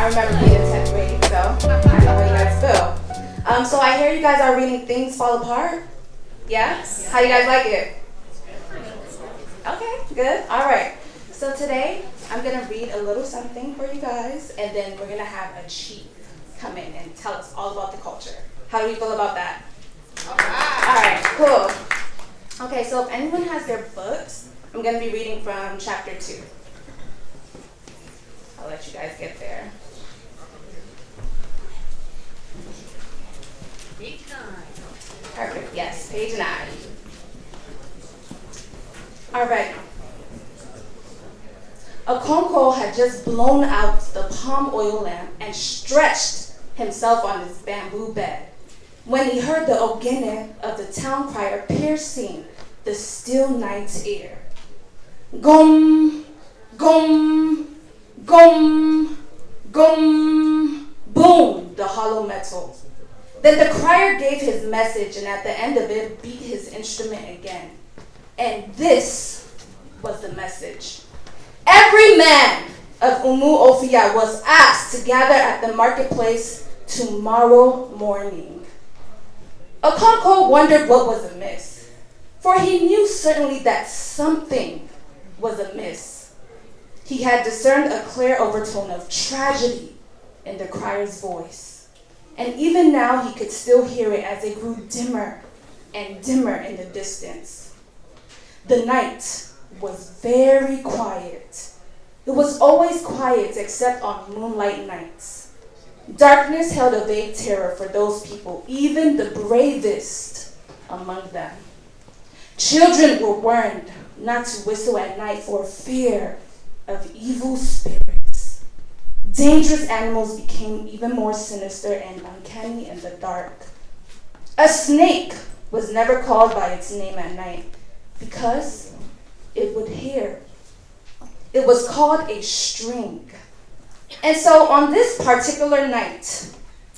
I remember being in 10th grade, so I know how you guys feel. So I hear you guys are reading Things Fall Apart. Yes? How you guys like it? Okay, good. All right. So today, I'm going to read a little something for you guys, and then we're going to have a chief come in and tell us all about the culture. How do we feel about that? All right, cool. Okay, so if anyone has their books, I'm going to be reading from chapter 2. I'll let you guys get there. Page 9. Perfect, yes, page 9. All right. Okonkwo had just blown out the palm oil lamp and stretched himself on his bamboo bed when he heard the ogene of the town crier piercing the still night's air. Gum, gum, gum, gum, boom, the hollow metal. Then the crier gave his message, and at the end of it, beat his instrument again. And this was the message. Every man of Umu Ofia was asked to gather at the marketplace tomorrow morning. Okonkwo wondered what was amiss, for he knew certainly that something was amiss. He had discerned a clear overtone of tragedy in the crier's voice, and even now he could still hear it as it grew dimmer and dimmer in the distance. The night was very quiet. It was always quiet except on moonlight nights. Darkness held a vague terror for those people, even the bravest among them. Children were warned not to whistle at night for fear of evil spirits. Dangerous animals became even more sinister and uncanny in the dark. A snake was never called by its name at night because it would hear. It was called a string. And so on this particular night,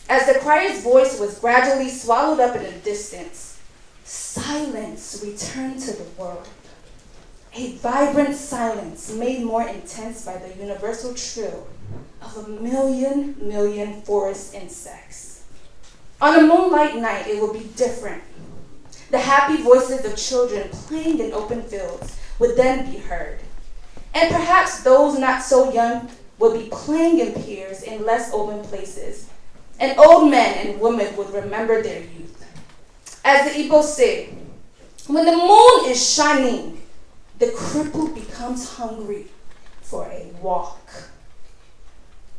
as the crier's voice was gradually swallowed up in the distance, silence returned to the world. A vibrant silence made more intense by the universal trill of a million forest insects. On a moonlight night, it would be different. The happy voices of children playing in open fields would then be heard. And perhaps those not so young would be playing in piers in less open places. And old men and women would remember their youth. As the Igbo say, when the moon is shining, the cripple becomes hungry for a walk.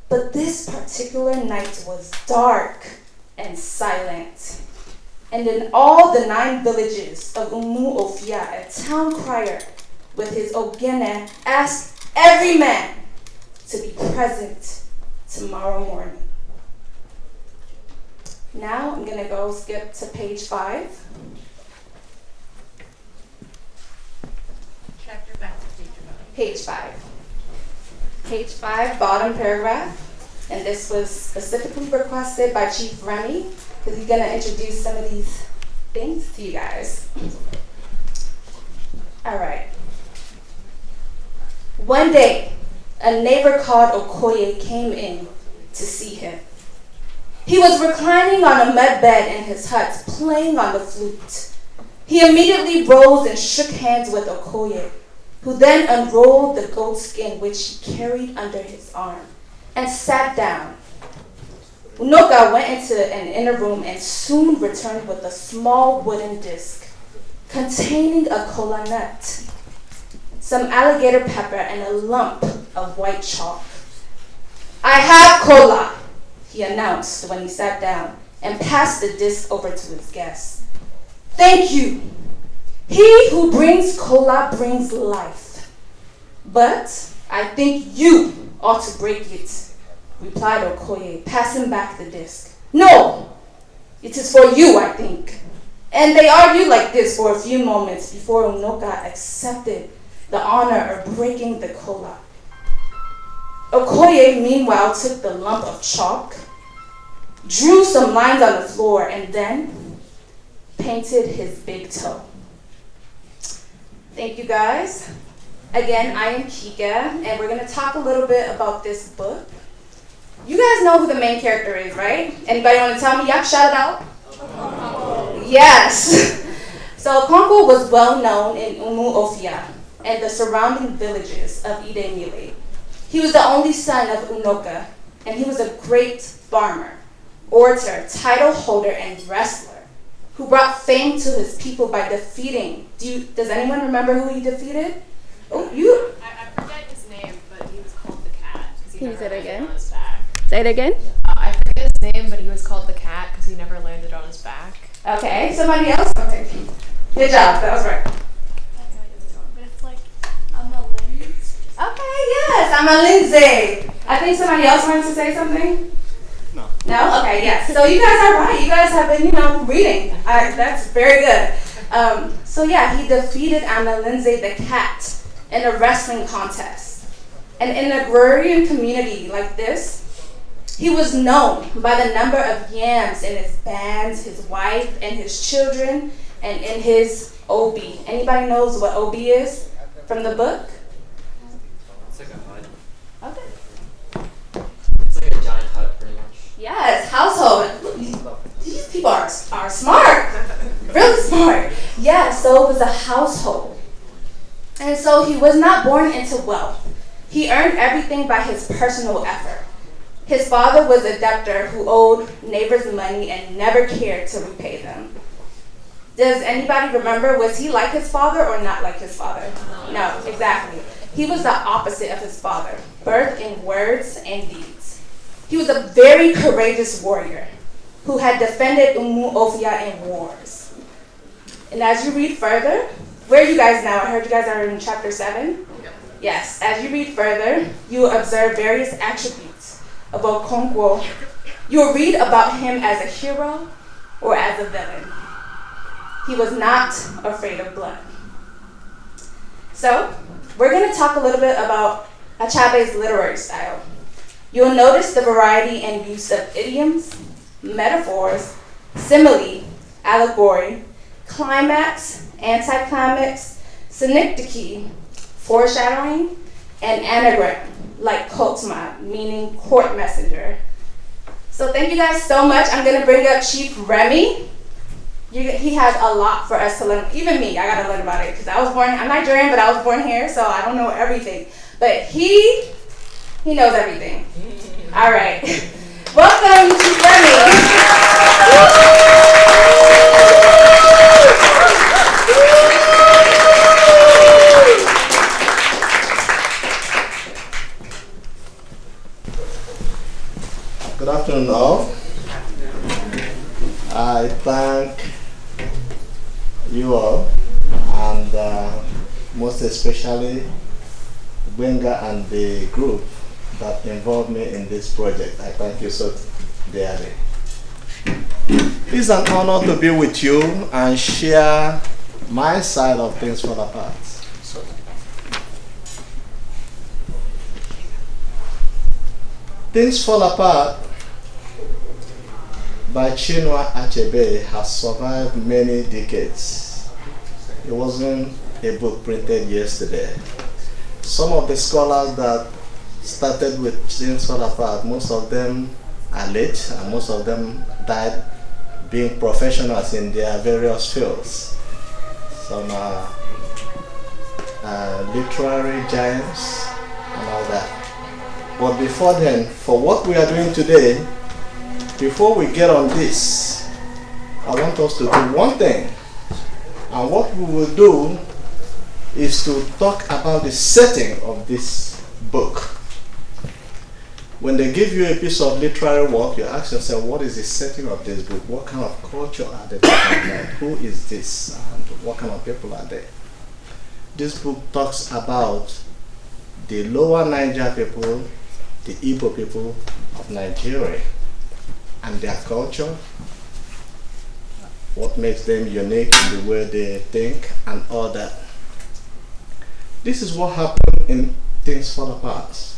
But this particular night was dark and silent. And in all the 9 villages of Umu Ofia, a town crier with his ogene asked every man to be present tomorrow morning. Now I'm going to go skip to page 5. Chapter back to Page 5. Page 5, bottom paragraph. And this was specifically requested by Chief Remy, because he's going to introduce some of these things to you guys. All right. One day, a neighbor called Okoye came in to see him. He was reclining on a mud bed in his hut, playing on the flute. He immediately rose and shook hands with Okoye, who then unrolled the goat skin which he carried under his arm, and sat down. Unoka went into an inner room and soon returned with a small wooden disc containing a kola nut, some alligator pepper, and a lump of white chalk. "I have kola," he announced when he sat down and passed the disc over to his guest. "Thank you. He who brings kola brings life. But I think you ought to break it," replied Okoye, passing back the disc. "No, it is for you, I think." And they argued like this for a few moments before Unoka accepted the honor of breaking the kola. Okoye, meanwhile, took the lump of chalk, drew some lines on the floor, and then painted his big toe. Thank you, guys. Again, I am Kike, and we're going to talk a little bit about this book. You guys know who the main character is, right? Anybody want to tell me? Y'all shout it out. Yes. So Okonkwo was well known in Umuofia and the surrounding villages of Idemili. He was the only son of Unoka, and he was a great farmer, orator, title holder, and wrestler who brought fame to his people by defeating. Does anyone remember who he defeated? Oh, you. I forget his name, but he was called the Cat. Can you say it again? On his back. Say it again. I forget his name, but he was called the Cat because he never landed on his back. Okay, somebody else? Okay. Good job, that was right. But it's like, I'm a lens. Okay, yes, I'm a Lindsay. I think somebody else wanted to say something? No. No? Okay, yes. So you guys are right. You guys have been, reading. That's very good. So yeah, he defeated Anna Lindsay the Cat in a wrestling contest. And in an agrarian community like this, he was known by the number of yams in his bands, his wife, and his children, and in his obi. Anybody knows what obi is from the book? It's like a hut. Okay. It's like a giant hut, pretty much. Yes, household. Look, these people are smart. Really smart. Yeah, so it was a household. And so he was not born into wealth. He earned everything by his personal effort. His father was a debtor who owed neighbors money and never cared to repay them. Does anybody remember, was he like his father or not like his father? No, exactly. He was the opposite of his father, both in words and deeds. He was a very courageous warrior who had defended Umuofia in wars. And as you read further, where are you guys now? I heard you guys are in chapter 7. Yes, as you read further, you will observe various attributes of Okonkwo. You will read about him as a hero or as a villain. He was not afraid of blood. So, we're going to talk a little bit about Achebe's literary style. You'll notice the variety and use of idioms, metaphors, simile, allegory, climax, anticlimax, synecdoche, foreshadowing, and anagram, like kotma, meaning court messenger. So thank you guys so much. I'm going to bring up Chief Remy. He has a lot for us to learn. Even me, I got to learn about it because I'm Nigerian, but I was born here, so I don't know everything. But he knows everything. All right. Welcome, Chief Remy. Good afternoon, all. I thank you all, and most especially Benga and the group that involved me in this project. I thank you so dearly. It's an honor to be with you and share my side of Things Fall Apart. Things Fall Apart by Chinua Achebe has survived many decades. It wasn't a book printed yesterday. Some of the scholars that started with Things Fall Apart, most of them are late, and most of them died being professionals in their various fields. Some are literary giants and all that. But before then, for what we are doing today, before we get on this, I want us to do one thing. And what we will do is to talk about the setting of this book. When they give you a piece of literary work, you ask yourself, what is the setting of this book? What kind of culture are they talking about? Who is this? And what kind of people are they? This book talks about the lower Niger people, the Igbo people of Nigeria, and their culture, what makes them unique in the way they think, and all that. This is what happened in Things Fall Apart.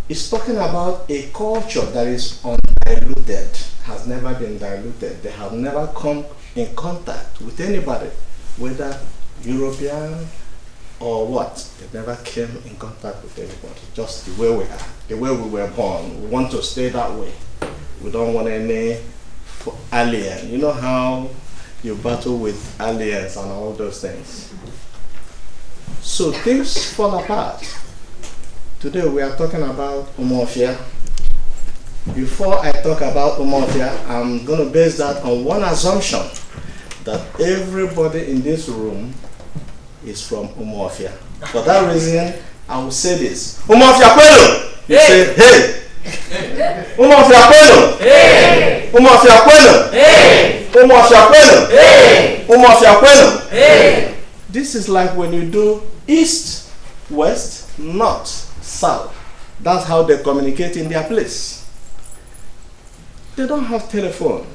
It's talking about a culture that is undiluted, has never been diluted. They have never come in contact with anybody, whether European or what? They never came in contact with anybody. Just the way we are, the way we were born. We want to stay that way. We don't want any alien. You know how you battle with aliens and all those things. So things fall apart. Today we are talking about Umuofia. Before I talk about Umuofia, I'm going to base that on one assumption, that everybody in this room is from Umuofia. For that reason, I will say this. Umuofia Kwenu! You say, hey! Umuofia Kwenu! Hey! Umuofia Kwenu! Hey! Umuofia Kwenu! Hey! Umuofia Kwenu! Hey! This is like when you do east, west, north, south. That's how they communicate in their place. They don't have telephone.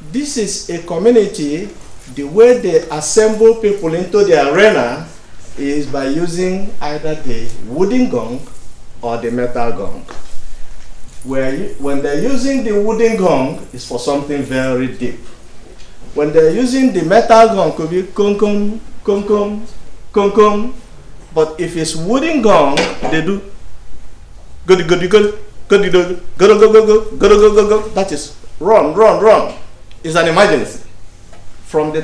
This is a community. The way they assemble people into the arena is by using either the wooden gong or the metal gong. When they're using the wooden gong, it's for something very deep. When they're using the metal gong, could be kong kong, kong kong, kong kong. But if it's wooden gong, they do goody goody goody. Go, go, go, go, go, go, go, go, go. That is run, run, run. It's an emergency. From the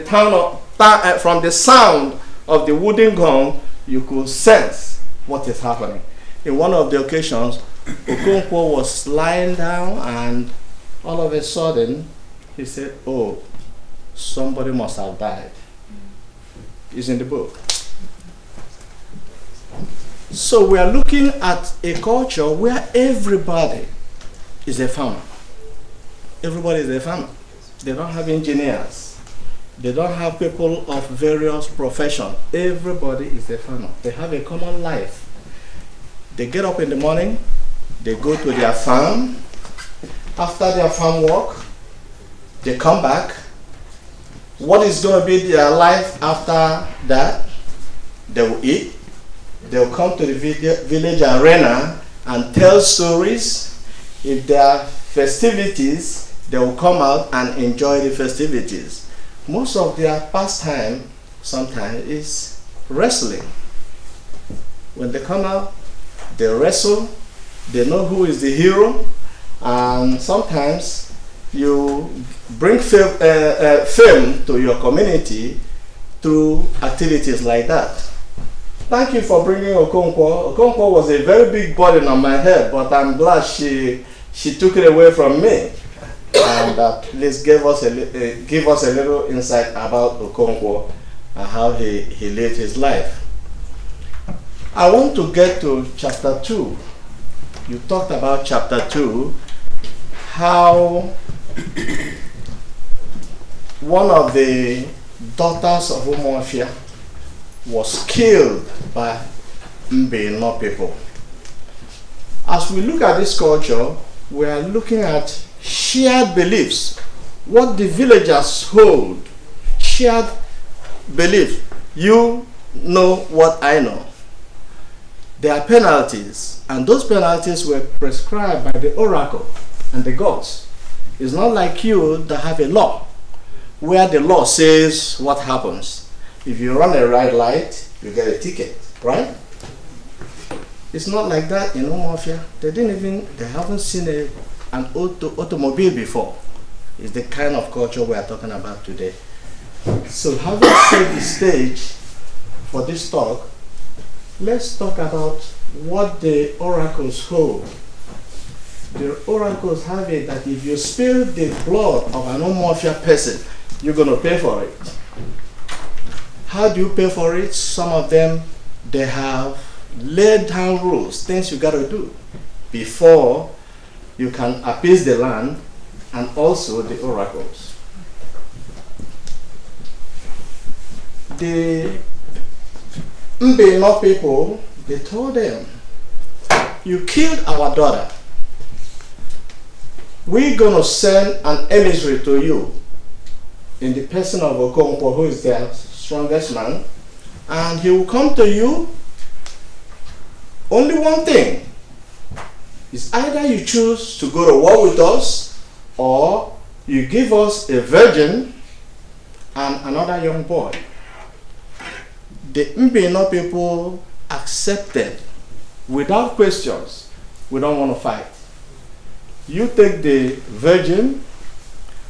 from the sound of the wooden gong, you could sense what is happening. In one of the occasions, Okonkwo was lying down, and all of a sudden, he said, "Oh, somebody must have died." It's in the book. So we are looking at a culture where everybody is a farmer. Everybody is a farmer. They don't have engineers. They don't have people of various professions. Everybody is a farmer. They have a common life. They get up in the morning, they go to their farm. After their farm work, they come back. What is going to be their life after that? They will eat. They'll come to the village arena and tell stories. If there are festivities, they will come out and enjoy the festivities. Most of their pastime sometimes is wrestling. When they come out, they wrestle. They know who is the hero. And sometimes you bring fame to your community through activities like that. Thank you for bringing Okonkwo. Okonkwo was a very big burden on my head, but I'm glad she took it away from me. And please give us a little insight about Okonkwo and how he lived his life. I want to get to chapter 2. You talked about chapter 2, how one of the daughters of Umuofia was killed by Mbe Onoah people. As we look at this culture, we are looking at shared beliefs, what the villagers hold, shared belief. You know what I know. There are penalties, and those penalties were prescribed by the oracle and the gods. It's not like you that have a law, where the law says what happens. If you run a red light, you get a ticket, right? It's not like that in Umuofia. They haven't seen an automobile before. It's the kind of culture we are talking about today. So having set the stage for this talk, let's talk about what the oracles hold. The oracles have it that if you spill the blood of an Umuofia person, you're going to pay for it. How do you pay for it? Some of them, they have laid down rules, things you got to do before you can appease the land and also the oracles. The Mbe Onoah people, they told them, you killed our daughter. We're going to send an emissary to you in the person of Okonkwo, who is their strongest man, and he will come to you. Only one thing is either you choose to go to war with us, or you give us a virgin and another young boy. the Mbino people accepted without questions. We don't want to fight. You take the virgin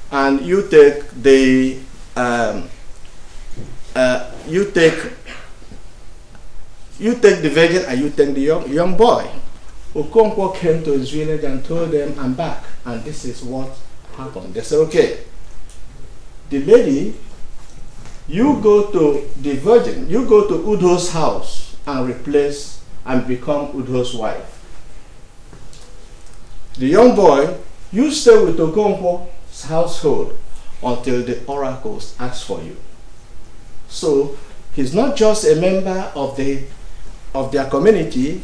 and you take the the virgin and you take the young boy. Okonkwo came to his village and told them, I'm back, and this is what happened. They said, okay, the lady, you go to the virgin, you go to Udo's house and replace and become Udo's wife. The young boy, you stay with Okonkwo's household until the oracles ask for you. So he's not just a member of their community.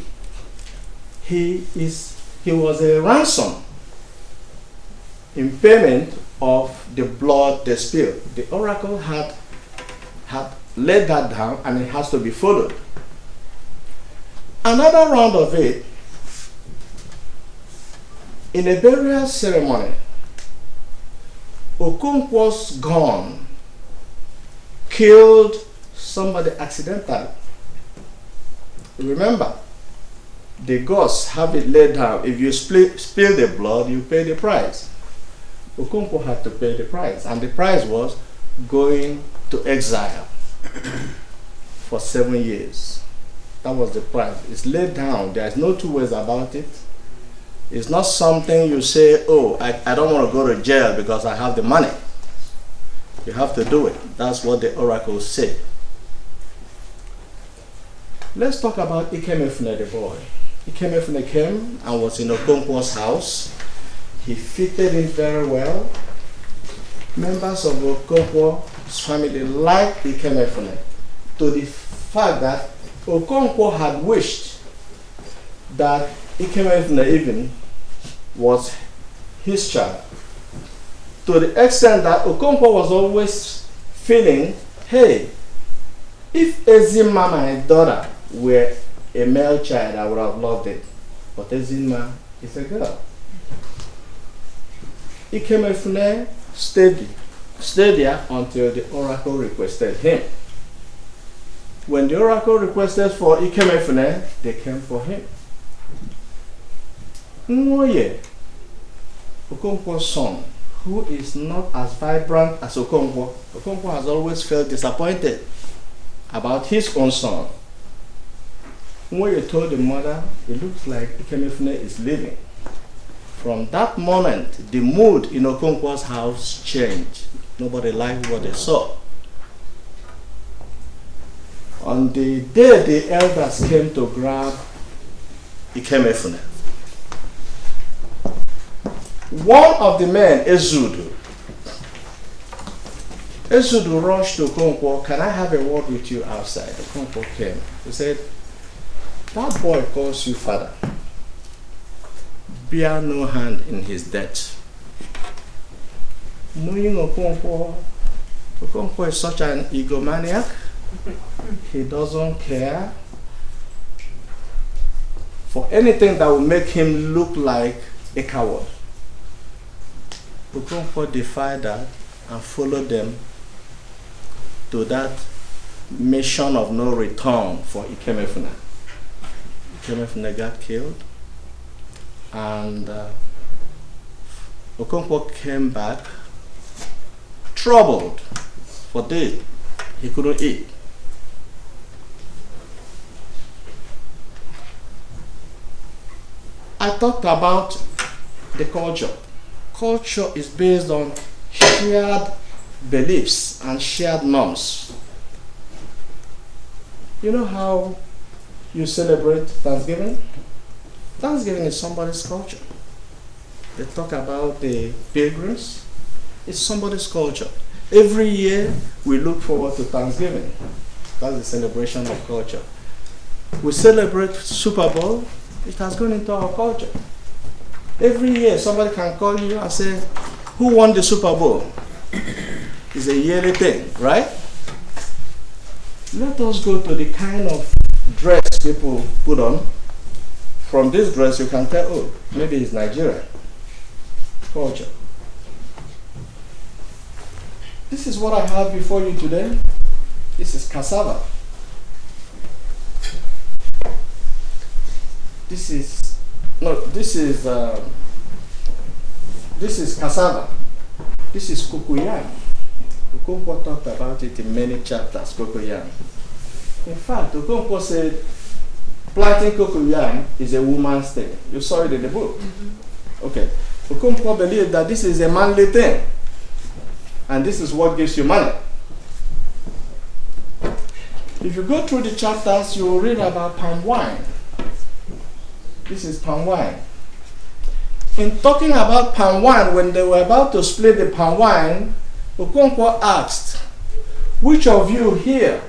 He was a ransom in payment of the blood they spilled. The oracle had laid that down, and it has to be followed. Another round of it, in a burial ceremony, Okonkwo's gun killed somebody accidentally. Remember, the gods have it laid down. If you spill the blood, you pay the price. Okonkwo had to pay the price, and the price was going to exile for 7 years. That was the price. It's laid down. There's no two ways about it. It's not something you say, oh, I don't want to go to jail because I have the money. You have to do it. That's what the oracles say. Let's talk about Ikemefune the boy. Ikemefune came and was in Okonkwo's house. He fitted in very well. Members of Okonkwo's family liked Ikemefune to the fact that Okonkwo had wished that Ikemefune even was his child. To the extent that Okonkwo was always feeling, hey, if Ezima, my daughter, were a male child, I would have loved it. But Ezima is a girl. Ikemefune stayed there until the oracle requested him. When the oracle requested for Ikemefune, they came for him. Nwoye, Okonkwo's son, who is not as vibrant as Okonkwo. Okonkwo has always felt disappointed about his own son. Nwoye told the mother, it looks like Ikemefune is leaving. From that moment, the mood in Okonkwo's house changed. Nobody liked what they saw. On the day the elders came to grab Ikemefune, one of the men, Ezudu rushed to Okonkwo. Can I have a word with you outside? Okonkwo came. He said, that boy calls you father. Bear no hand in his debt. Knowing Okonkwo is such an egomaniac. He doesn't care for anything that will make him look like a coward. Okonkwo defied that and followed them to that mission of no return for Ikemefune. Ikemefune got killed, and Okonkwo came back troubled for days. He couldn't eat. I talked about the culture. Culture is based on shared beliefs and shared norms. You know how you celebrate Thanksgiving? Thanksgiving is somebody's culture. They talk about the pilgrims. It's somebody's culture. Every year we look forward to Thanksgiving. That's the celebration of culture. We celebrate Super Bowl. It has gone into our culture. Every year somebody can call you and say, who won the Super Bowl? It's a yearly thing, right? Let us go to the kind of dress people put on. From this dress you can tell, oh, maybe it's Nigerian culture. This is what I have before you today. This is cassava. This is cassava. This is cocoyam. Okonkwo talked about it in many chapters, cocoyam. In fact, Okonkwo said planting cocoyam is a woman's thing. You saw it in the book. Okay. Okonkwo believed that this is a manly thing. And this is what gives you money. If you go through the chapters, you will read about palm wine. This is palm wine. In talking about palm wine, when they were about to split the palm wine, Okonkwo asked, which of you here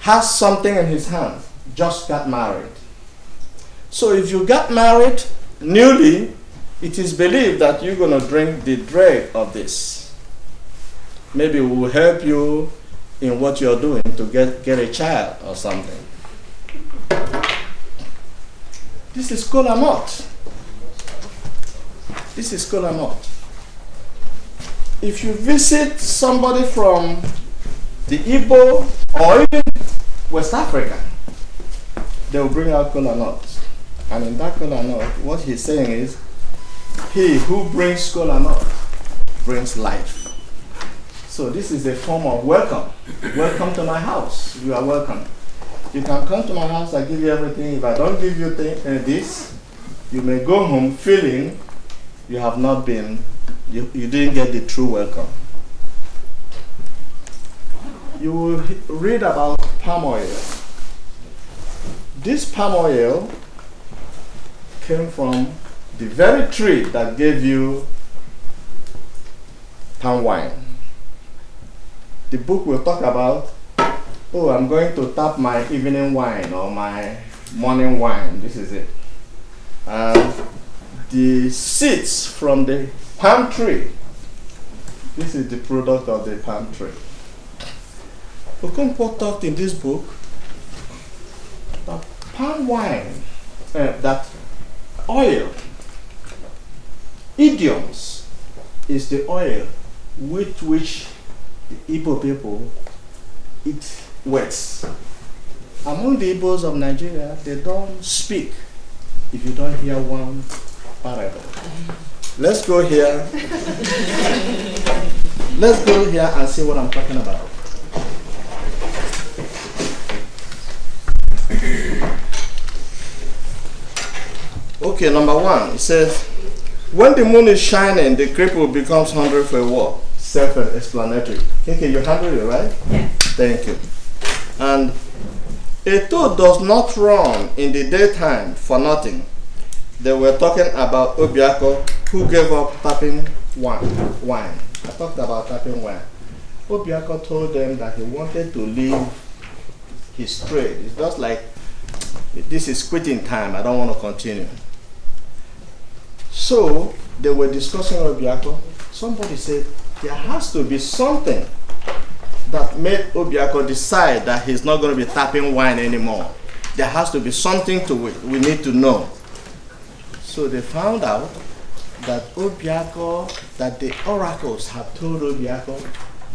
has something in his hand, just got married? So if you got married newly, it is believed that you're going to drink the drag of this. Maybe it will help you in what you're doing to get a child or something. This is kola nut. This is kola nut. If you visit somebody from the Igbo or even West Africa, they will bring out kola nut. And in that kola nut, what he's saying is, he who brings kola nut brings life. So this is a form of welcome. Welcome to my house. You are welcome. You can come to my house, I give you everything. If I don't give you this, you may go home feeling you have not been, you didn't get the true welcome. You will read about palm oil. This palm oil came from the very tree that gave you palm wine. The book will talk about, oh, I'm going to tap my evening wine or my morning wine. This is it. The seeds from the palm tree. This is the product of the palm tree. Okonkwo talked in this book that palm wine, that oil, idioms, is the oil with which the Igbo people eat words. Among the Igbos of Nigeria, they don't speak if you don't hear one parable. Let's go here. Let's go here and see what I'm talking about. Okay, number one, it says, when the moon is shining, the cripple becomes hungry for a walk. Self-explanatory. Kike, you handle it, right? Yeah. Thank you. And a toad does not run in the daytime for nothing. They were talking about Obiako, who gave up tapping wine. I talked about tapping wine. Obiako told them that he wanted to leave his trade. It's just like, this is quitting time, I don't want to continue. So they were discussing Obiako. Somebody said, there has to be something that made Obiako decide that he's not going to be tapping wine anymore. There has to be something to it. We need to know. So they found out that that the oracles had told Obiako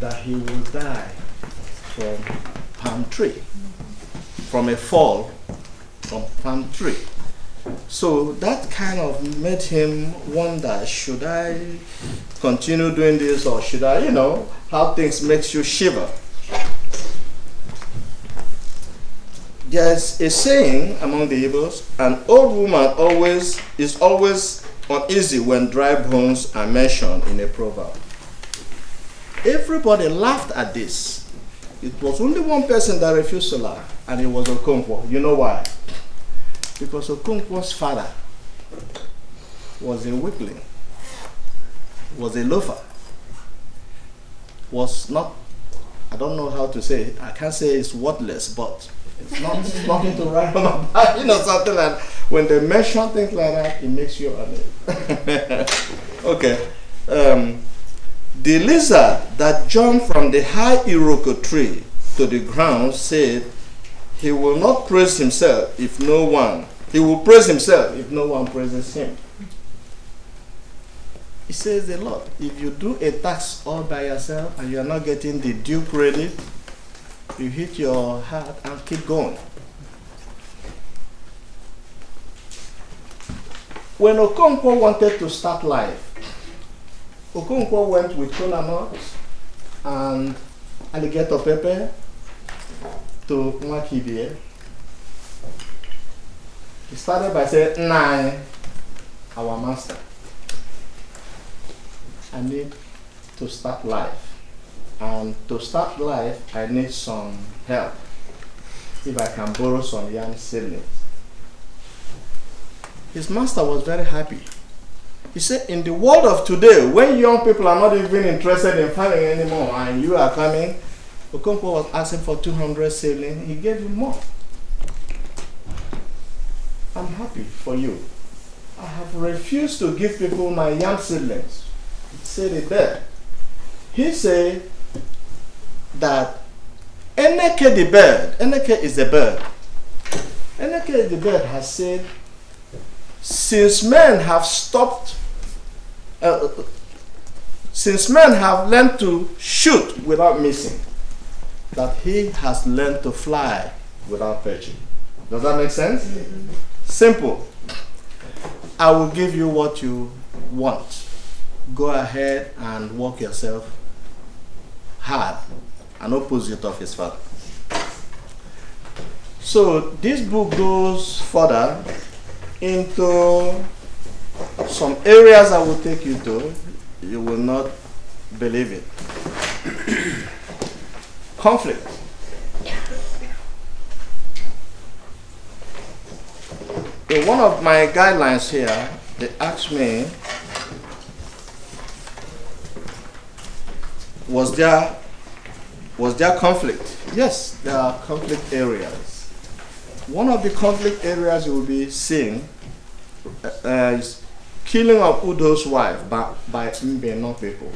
that he will die from palm tree, from a fall from palm tree. So that kind of made him wonder, should I continue doing this, or should I, how things makes you shiver. There's a saying among the Igbos, an old woman is always uneasy when dry bones are mentioned in a proverb. Everybody laughed at this. It was only one person that refused to laugh, and it was Okonkwo. You know why? Because Okonkwo's father was a weakling, was a loafer, was not, I don't know how to say it, I can't say it's worthless, but it's not nothing to write on about, something like that. When they mention things like that, it makes you amazed. Okay. The lizard that jumped from the high Iroko tree to the ground said, he will not praise himself if no one, he will praise himself if no one praises him. It says a lot. If you do a task all by yourself and you are not getting the due credit, you hit your heart and keep going. When Okonkwo wanted to start life, Okonkwo went with kola nuts and alligator pepper to Mwakibie. He started by saying, "Nine, our master, I need to start life. And to start life, I need some help. If I can borrow some young seedlings." His master was very happy. He said, in the world of today, when young people are not even interested in farming anymore and you are coming, Okonkwo was asking for 200 seedlings. He gave him more. I'm happy for you. I have refused to give people my young seedlings. He said it there. He said that Eneke the bird, Eneke is the bird. Eneke the bird has said, since men have learned to shoot without missing, that he has learned to fly without perching. Does that make sense? Mm-hmm. Simple. I will give you what you want. Go ahead and work yourself hard, an opposite of his father. So this book goes further into some areas I will take you to. You will not believe it. Conflict. In one of my guidelines here, they asked me, was there conflict? Yes, there are conflict areas. One of the conflict areas you will be seeing is killing of Udo's wife by Mbeno people.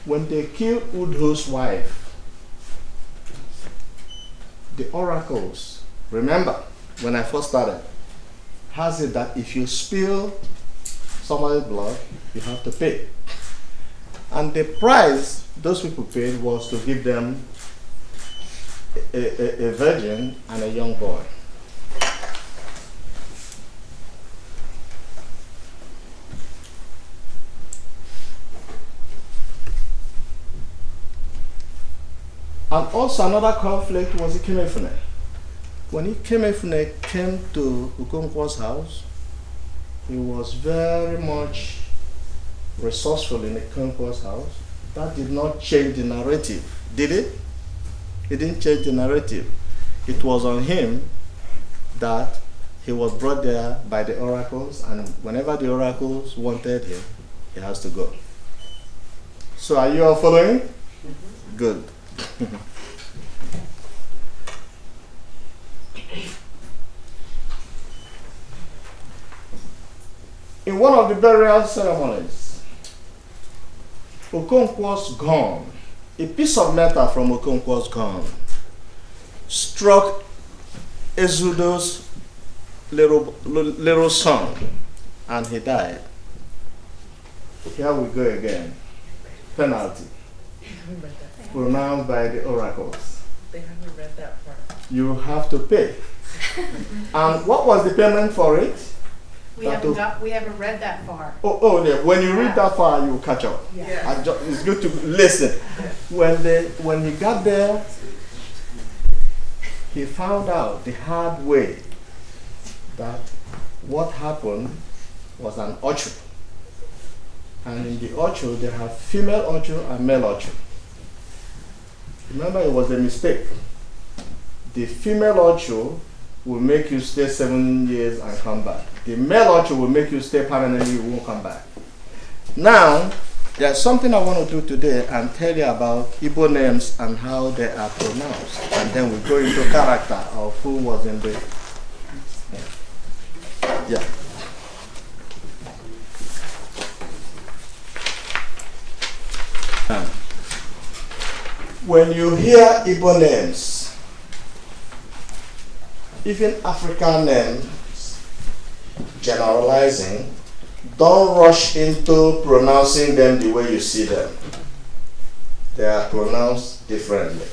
When they killed Udo's wife, the oracles, remember when I first started, has it that if you spill somebody's blood, you have to pay. And the price those people paid was to give them a virgin and a young boy. And also another conflict was Ikemefune. When Ikemefune came to Okonkwo's house, he was very much resourceful in Okonkwo's house. That did not change the narrative, did it? It didn't change the narrative. It was on him that he was brought there by the oracles, and whenever the oracles wanted him, he has to go. So are you all following? Mm-hmm. Good. In one of the burial ceremonies, Okonkwo's gun, a piece of metal from Okonkwo's gun, struck Ezudo's little son, and he died. Here we go again. Penalty. Pronounced by the oracles. They haven't read that part. You have to pay. And what was the payment for it? We haven't read that far. Oh, yeah. When you read that far, you will catch up. Yeah. It's good to listen. When he got there, he found out the hard way that what happened was an orchard. And in the orchard, they have female orchard and male orchard. Remember, it was a mistake. The female orchard will make you stay 7 years and come back. The male orchard will make you stay permanently, you won't come back. Now, there's something I want to do today and tell you about Igbo names and how they are pronounced. And then we go into character of who was in the... Yeah. When you hear Igbo names, even African names, generalizing, don't rush into pronouncing them the way you see them. They are pronounced differently.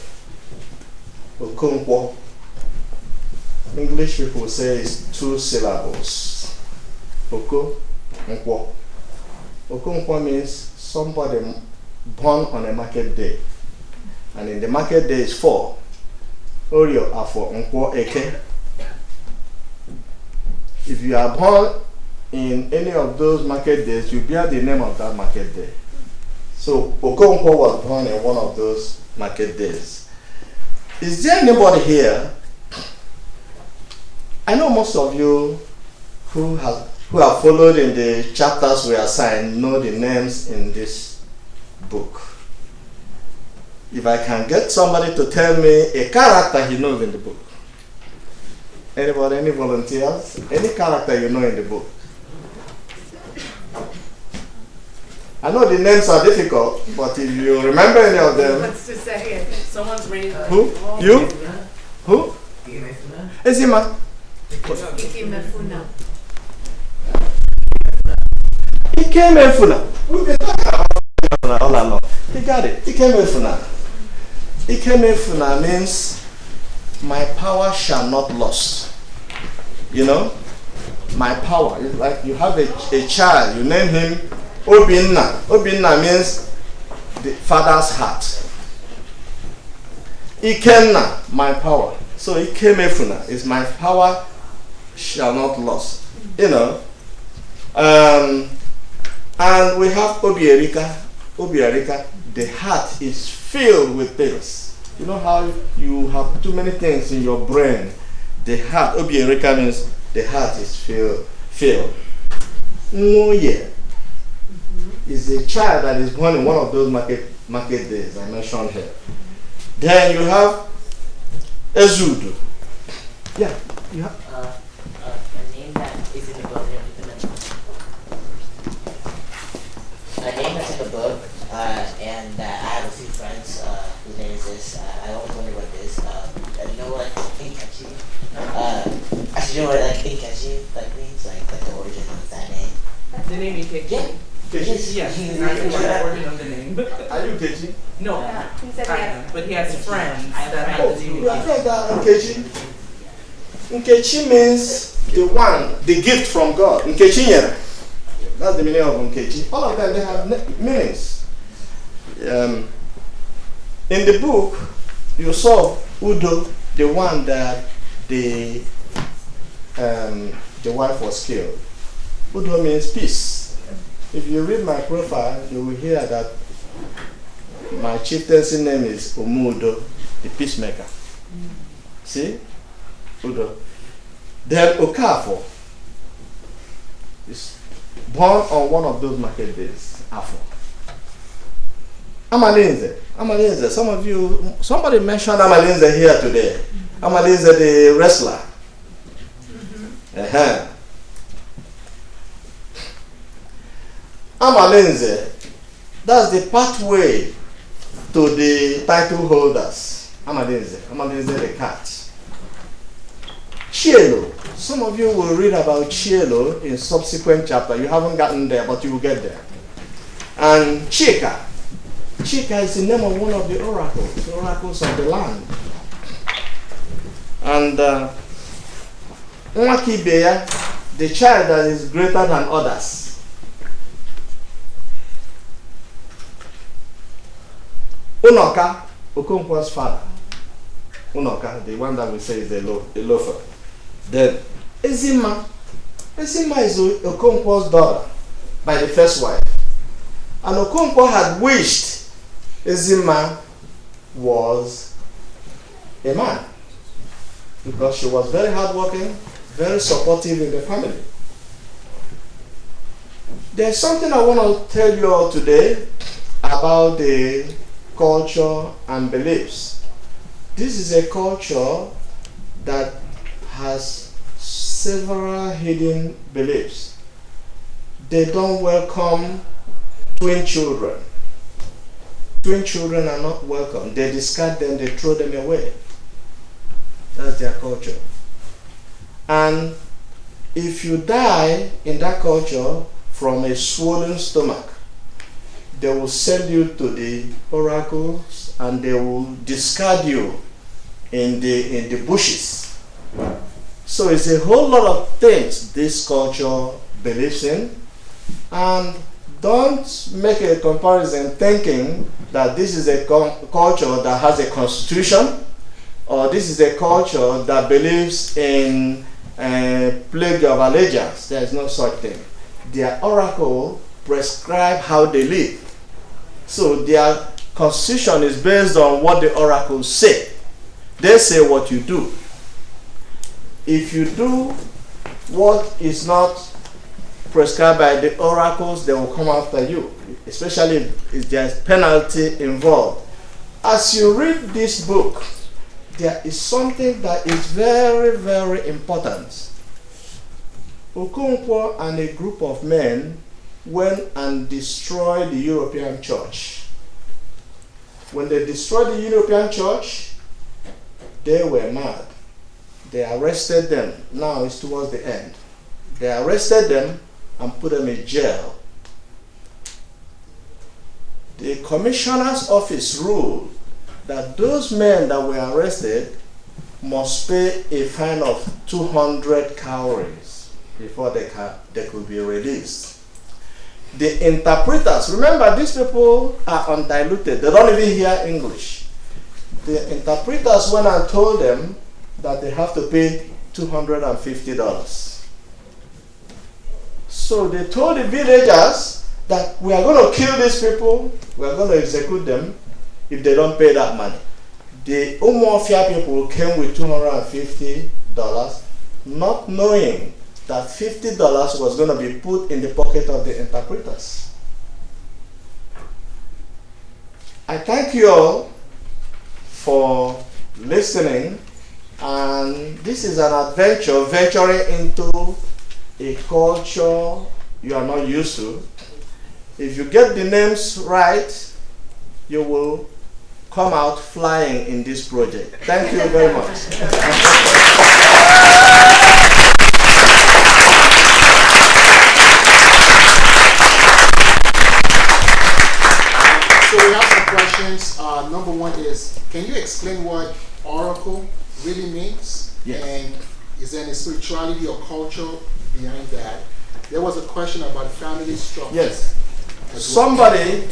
Okonkwo, English people say it's 2 syllables. Oko Nkwo. Oko Nkwo means somebody born on a market day. And in the market day is 4. Orio Afo Nkwo Eke. If you are born in any of those market days, you bear the name of that market day. So Okonkwo was born in one of those market days. Is there anybody here? I know most of you who have followed in the chapters we assigned know the names in this book. If I can get somebody to tell me a character he knows in the book. Anybody, any volunteers? Any character you know in the book? I know the names are difficult, but if you remember any of them. What's to say it? Someone's raised. Who? You? Who? Ezima. Kike Mefuna. Ike Mefuna. We've been talking about Mefuna all along. You got it. Ike Mefuna. Ike Mefuna means my power shall not lost. You know? My power. It's like you have a child, you name him Obinna. Obinna means the father's heart. Ikenna, my power. So Ike Mefuna is my power shall not lost. You know? And we have Obierika. Obierika, the heart is filled with things. You know how you have too many things in your brain. The heart, Obierika means the heart is filled. Ngoye is a child that is born in one of those market days I mentioned here. Then you have Ezudu. Yeah, you have A name that is in the book. A name that's in the book, and I have a few friends whose names this. I always wonder what it is. You know what Inkachi? Actually, you know what Inkachi means? Like the origin of that name. The name Ikechi? Yeah. Kechi. Yes, the origin of the name. Are you Kechi? No, He said yes. but he has friends I have that friends. have the name You are Ikechi. friend that Nkechi? Nkechi means the one, the gift from God. Nkechi nyere. That's the meaning of Nkechi. All of them, they have meanings. In the book, you saw Udo, the one that the wife was killed. Udo means peace. If you read my profile, you will hear that my chieftaincy name is Umudo, the peacemaker. See? Udo. Then Okafo is born on one of those market days. Afo. Amalinze. Some of you, somebody mentioned Amalinze here today. Amalinze, the wrestler. Amalinze, that's the pathway to the title holders. Amalinze the cat. Chielo, some of you will read about Chielo in subsequent chapter. You haven't gotten there, but you will get there. And Chika. Chika is the name of one of the oracles of the land. And Nwakibeya, the child that is greater than others. Unoka, Okonkwo's father. Unoka, the one that we say is a loafer. Then Ezima. Ezima is Okonkwo's daughter by the first wife. And Okonkwo had wished Ezima was a man because she was very hardworking, very supportive in the family. There's something I want to tell you all today about the culture and beliefs. This is a culture that has several hidden beliefs. They don't welcome twin children. Twin children are not welcome. They discard them, they throw them away. That's their culture. And if you die in that culture from a swollen stomach, they will send you to the oracles and they will discard you in the bushes. So it's a whole lot of things this culture believes in. And don't make a comparison thinking that this is a culture that has a constitution, or this is a culture that believes in a pledge of allegiance. There is no such thing. Their oracle prescribe how they live. So their constitution is based on what the oracles say. They say what you do. If you do what is not prescribed by the oracles, they will come after you, especially if there's penalty involved. As you read this book, there is something that is very, very important. Okonkwo and a group of men went and destroyed the European church. When they destroyed the European church, they were mad. They arrested them. Now it's towards the end. They arrested them and put them in jail. The commissioner's office ruled that those men that were arrested must pay a fine of 200 cowries before they could be released. The interpreters, remember these people are undiluted, they don't even hear English. The interpreters went and told them that they have to pay $250. So they told the villagers that we are going to kill these people, we are going to execute them if they don't pay that money. The Umuofia people came with $250, not knowing that $50 was going to be put in the pocket of the interpreters. I thank you all for listening, and this is an adventure venturing into a culture you are not used to. If you get the names right, you will come out flying in this project. Thank you very much. So we have some questions. Number one is, can you explain what oracle really means? Yes. And is there any spirituality or culture behind that? There was a question about family structure. Yes. Somebody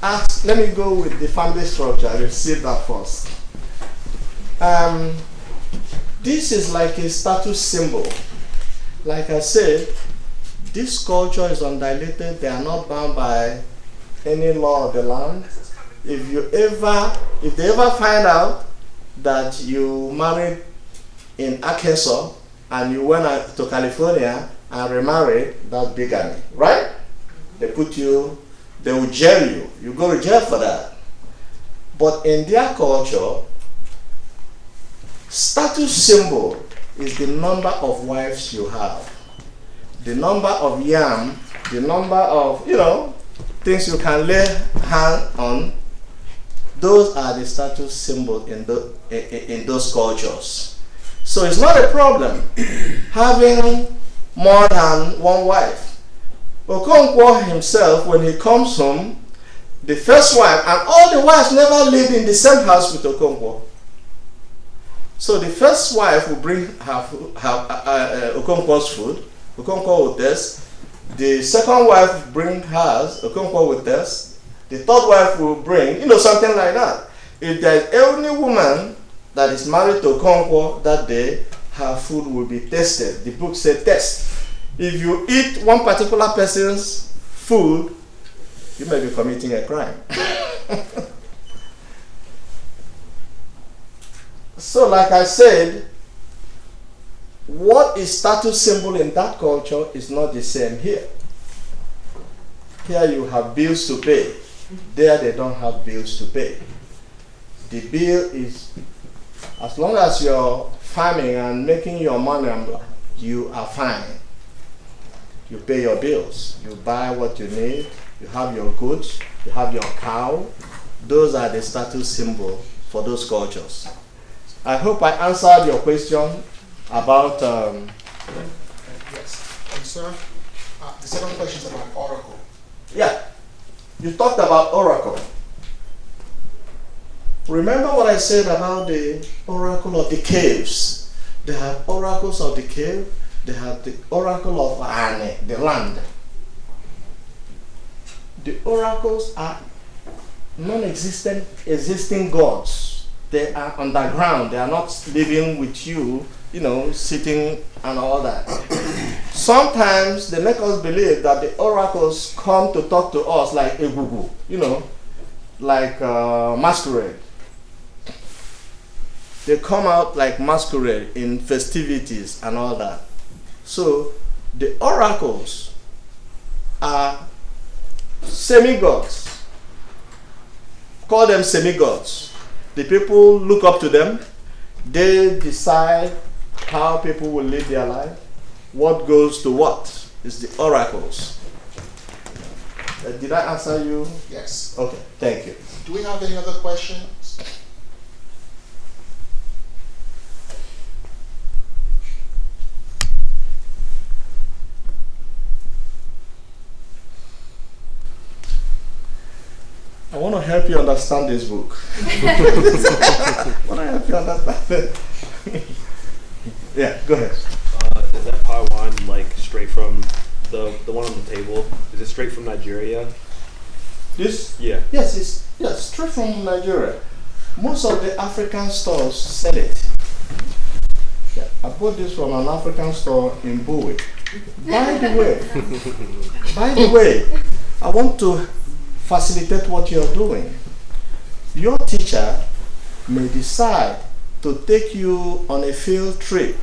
asked, let me go with the family structure. I received that first. This is like a status symbol. Like I said, this culture is undiluted. They are not bound by any law of the land. If they ever find out that you married in Arkansas and you went to California and remarried, that's bigamy, right? They will jail you. You go to jail for that. But in their culture, status symbol is the number of wives you have, the number of yam, the number of, things you can lay hand on. Those are the status symbols in those cultures. So it's not a problem having more than one wife. Okonkwo himself, when he comes home, the first wife, and all the wives never lived in the same house with Okonkwo. So the first wife will bring her Okonkwo's food. Okonkwo will test. The second wife will bring hers. Okonkwo will test. The third wife will bring, something like that. If there is any woman that is married to Okonkwo that day, her food will be tested. The book says test. If you eat one particular person's food, you may be committing a crime. So like I said, what is status symbol in that culture is not the same here. Here you have bills to pay. There they don't have bills to pay. The bill is, as long as you're farming and making your money, you are fine. You pay your bills. You buy what you need. You have your goods. You have your cow. Those are the status symbol for those cultures. I hope I answered your question about... Yes. And sir, the second question is about oracle. Yeah. You talked about oracle. Remember what I said about the oracle of the caves? They have oracles of the cave. they have the oracle of Ane, the land. The oracles are non-existent, existing gods. They are underground. They are not living with you, sitting and all that. Sometimes they make us believe that the oracles come to talk to us like egugu, like masquerade. They come out like masquerade in festivities and all that. So the oracles are semi-gods. Call them semi-gods. The people look up to them. They decide how people will live their life. What goes to what is the oracles. Did I answer you? Yes. Okay, thank you. Do we have any other questions? I want to help you understand this book. I want to help you understand it. Yeah, go ahead. Is that palm wine like straight from the one on the table? Is it straight from Nigeria? This? Yeah. Yes, it's straight from Nigeria. Most of the African stores sell it. Yeah, I bought this from an African store in Bowie. By the way, I want to facilitate what you're doing. Your teacher may decide to take you on a field trip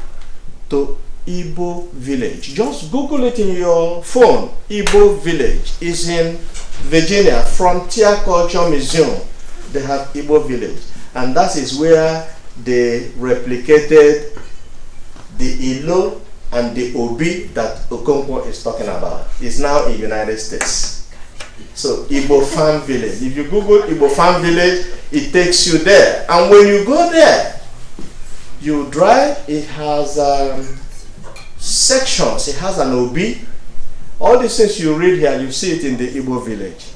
to Igbo village. Just Google it in your phone. Igbo village is in Virginia, Frontier Culture Museum. They have Igbo village, and that is where they replicated the Ilo and the Obi that Okonkwo is talking about. It's now in United States. So Igbo Farm Village. If you Google Igbo Farm Village, it takes you there. And when you go there, you drive. It has sections. It has an Obi. All these things you read here, you see it in the Igbo village.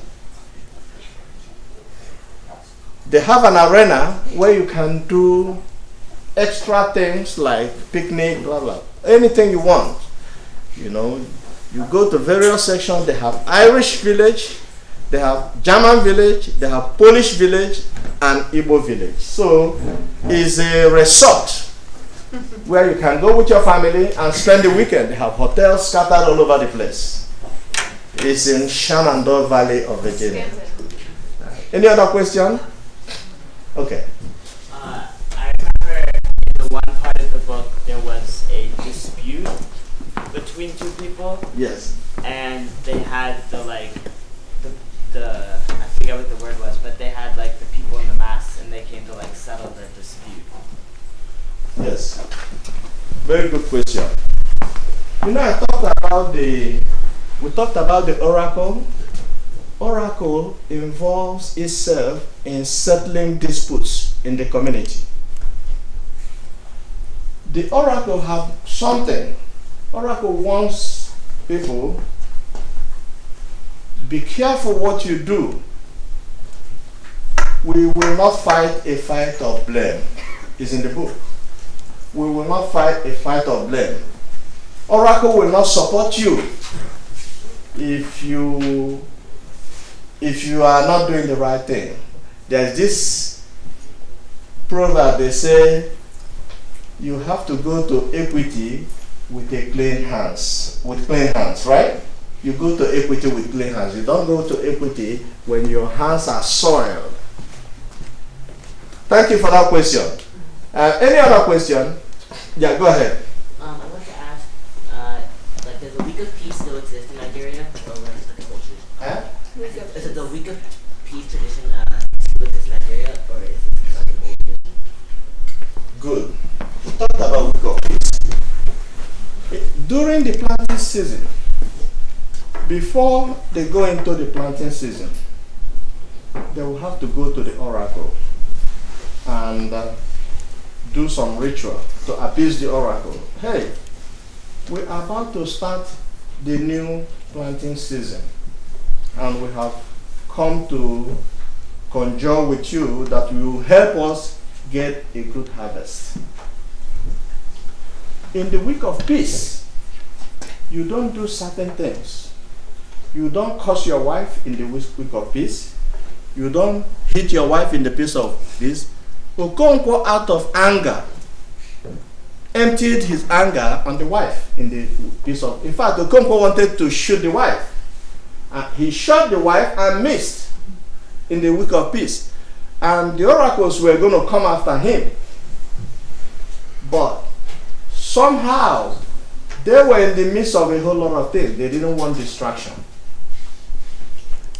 They have an arena where you can do extra things like picnic, blah blah, anything you want. You go to various sections. They have Irish village, they have German village, they have Polish village, and Igbo village. So it's a resort where you can go with your family and spend the weekend. They have hotels scattered all over the place. It's in Shenandoah Valley of Virginia. Any other question? Okay. I remember in the one part of the book there was a dispute between two people. Yes. And they had the I forget what the word was, but they had the people in the masks, and they came to settle the dispute. Yes. Very good question. I we talked about the oracle. Oracle involves itself in settling disputes in the community. The oracle have something. Oracle wants people, be careful what you do. We will not fight a fight of blame. It's in the book. We will not fight a fight of blame. Oracle will not support you if you are not doing the right thing. There's this proverb, they say, you have to go to equity with clean hands, right? You go to equity with clean hands. You don't go to equity when your hands are soiled. Thank you for that question. Any other question? Yeah, go ahead. I want to ask, does the Week of Peace still exist in Nigeria, or what is the culture? Huh? Is it the Week of Peace tradition still exists in Nigeria, or is it something old? Good. We talked about Week of Peace. During the planting season, before they go into the planting season, they will have to go to the oracle and do some ritual to appease the oracle. Hey, we're about to start the new planting season, and we have come to conjure with you that you will help us get a good harvest. In the Week of Peace, you don't do certain things. You don't curse your wife in the week of peace. You don't hit your wife in the peace of peace. Okonkwo, out of anger, emptied his anger on the wife in the peace of. In fact, Okonkwo wanted to shoot the wife. He shot the wife and missed in the week of peace. And the oracles were going to come after him. But somehow, they were in the midst of a whole lot of things. They didn't want distraction.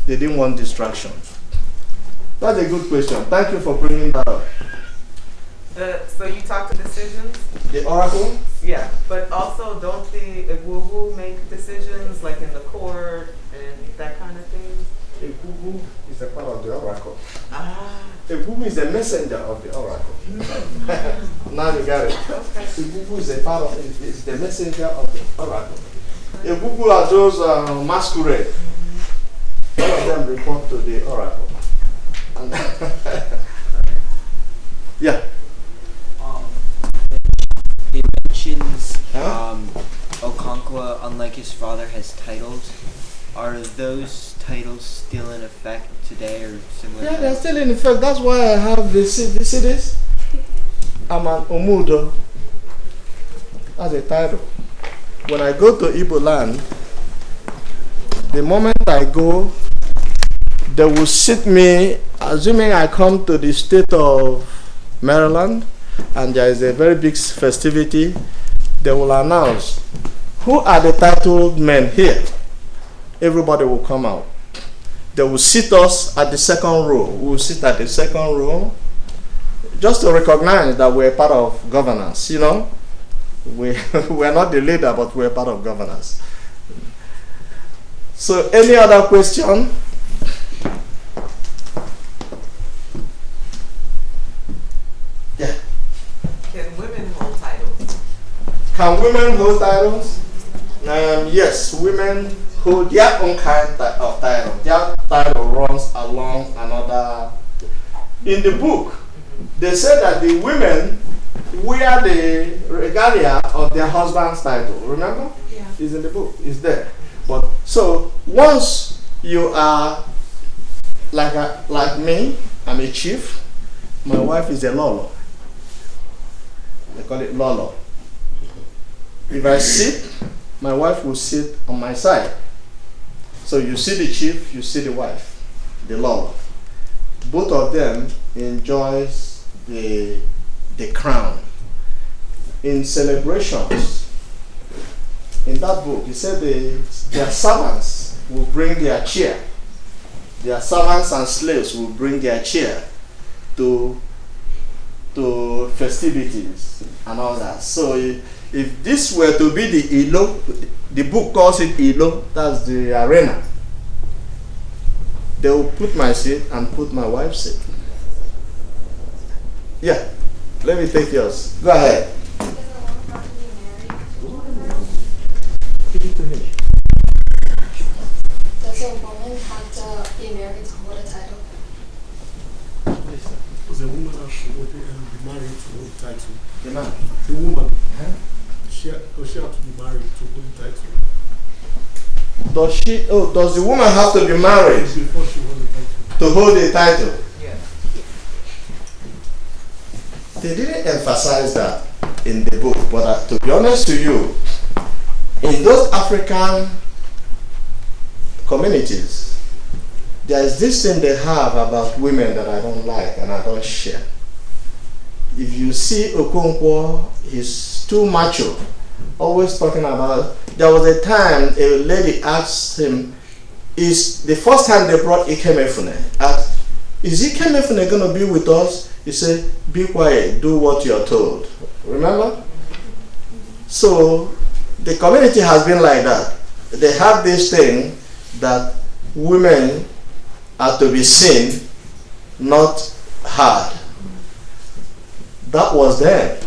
They didn't want distraction. That's a good question. Thank you for bringing that up. So you talk to decisions? The oracle? Yeah, but also don't the Igbo make decisions like in the court and that kind of thing? Igbo is a part of the oracle. Ah. Igbo is the messenger of the oracle. Now you got it. Okay. Igbo is a part of is the messenger of the oracle. Igbo are those masquerade. All of them report to the oracle. And yeah. It mentions Okonkwo, unlike his father, has titles. Are those titles still in effect today or similar? Yeah, they're still in effect. That's why I have the cities. I'm an Omudo. That's a title. When I go to Igbo land, the moment I go, they will sit me, assuming I come to the state of Maryland, and there is a very big festivity, they will announce, who are the titled men here? Everybody will come out. They will sit us at the second row. We will sit at the second row, just to recognize that we're part of governance, you know. We're not the leader, but we're part of governance. So, any other question? Yeah. Can women hold titles? Can women hold titles? Yes, women hold their own kind of title. Their title runs along another. In the book, they say that the women wear the regalia of their husband's title. Remember? Yeah. It's in the book. It's there. But so once you are like me, I'm a chief. My wife is a lolo. They call it lolo. If I sit, my wife will sit on my side. So you see the chief, you see the wife, the lolo. Both of them enjoys the crown. In celebrations, in that book, he said their servants will bring their chair. Their servants and slaves will bring their chair to festivities and all that. So if this were to be the Ilo, the book calls it Ilo, that's the arena. They will put my seat and put my wife's seat. Yeah, let me take yours. Go ahead. Give it to him. Does a woman have to be married to hold a title? Does a woman have to be married to hold the title? The man. The woman. She have to be married to hold the title. Does the woman have to be married before she holds the title? To hold the title? Yeah. They didn't emphasize that in the book, but to be honest to you, in those African communities, there is this thing they have about women that I don't like and I don't share. If you see Okonkwo, he's too macho, always talking about. There was a time a lady asked him, is the first time they brought Ike Mefune, asked, is Ike Mefune going to be with us? He said, be quiet, do what you're told. Remember? So the community has been like that. They have this thing that women are to be seen, not heard. That was there.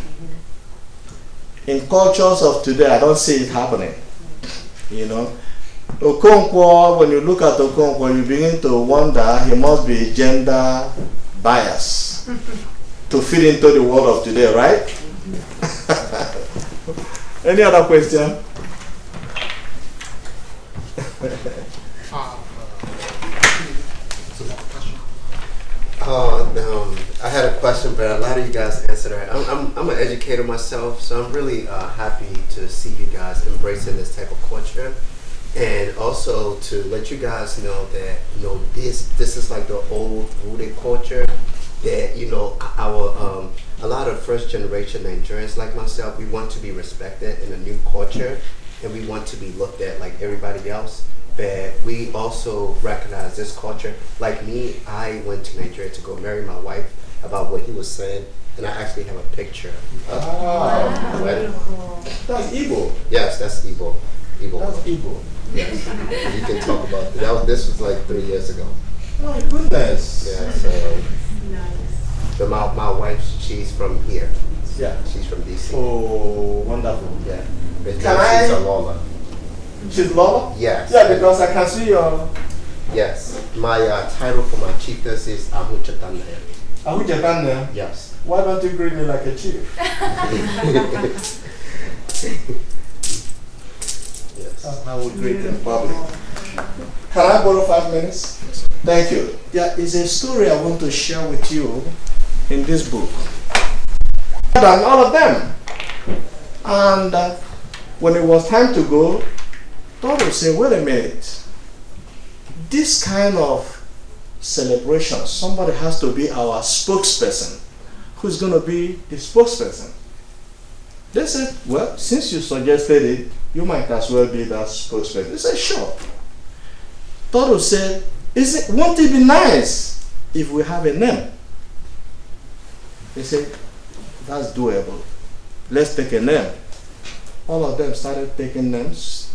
In cultures of today, I don't see it happening. You know, Okonkwo, when you look at Okonkwo, you begin to wonder he must be gender biased to fit into the world of today, right? Any other question? I had a question, but a lot of you guys answered it. I'm an educator myself, so I'm really happy to see you guys embracing this type of culture, and also to let you guys know that this is like the old rooted culture that our a lot of first generation Nigerians like myself, we want to be respected in a new culture, and we want to be looked at like everybody else. But we also recognize this culture. Like me, I went to Nigeria to go marry my wife, about what he was saying, and I actually have a picture of the wedding. That's Igbo. Yes, that's Igbo. That's Igbo. Yes. You can talk about it. This was like 3 years ago. My goodness. Yeah, so but my wife, she's from here. Yeah. She's from DC. Oh, wonderful. Yeah. But Can she's I? a Lola. She's Lola? Yes. Yeah, because I can see your... Yes. My title for my chiefess is Ahu Chatanda. Ahu Chatanda? Yes. Why don't you greet me like a chief? Yes. I will greet them public. Can I borrow 5 minutes? Yes. Thank you. There is a story I want to share with you in this book. And all of them. And when it was time to go, Toro said, wait a minute. This kind of celebration, somebody has to be our spokesperson. Who's going to be the spokesperson? They said, well, since you suggested it, you might as well be that spokesperson. They said, sure. Toro said, won't it be nice if we have a name? They said, that's doable. Let's take a name. All of them started taking names.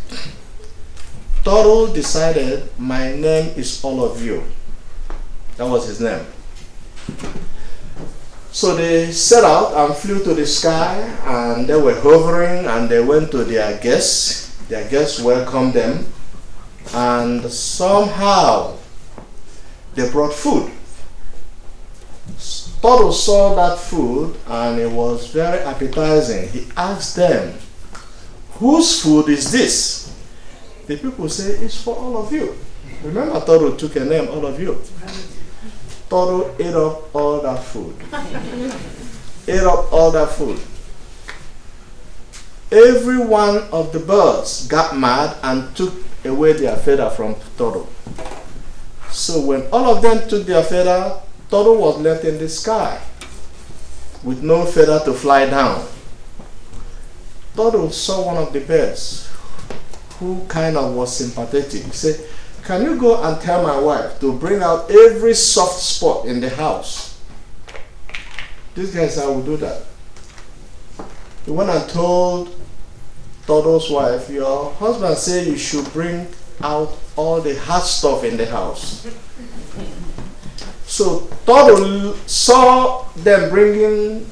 Toro decided, my name is all of you. That was his name. So they set out and flew to the sky, and they were hovering, and they went to their guests. Their guests welcomed them, and somehow they brought food. Toro saw that food, and it was very appetizing. He asked them, whose food is this? The people say, it's for all of you. Remember, Toro took a name, all of you. Toro ate up all that food. Ate up all that food. Every one of the birds got mad and took away their feather from Toro. So when all of them took their feather, Toro was left in the sky with no feather to fly down. Toro saw one of the birds who kind of was sympathetic. He said, can you go and tell my wife to bring out every soft spot in the house? This guy said, I will do that. He went and told Toro's wife, your husband said you should bring out all the hard stuff in the house. So Toro saw them bringing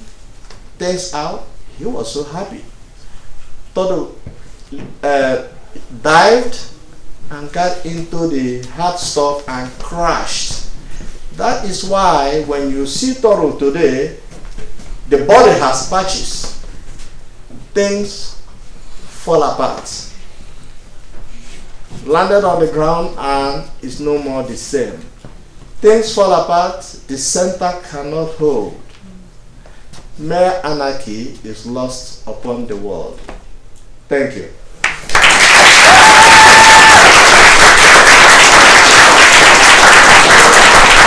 things out. He was so happy. Toro dived and got into the hard stuff and crashed. That is why when you see Toro today, the body has patches. Things fall apart. Landed on the ground and is no more the same. Things fall apart, the center cannot hold. Mere anarchy is lost upon the world. Thank you.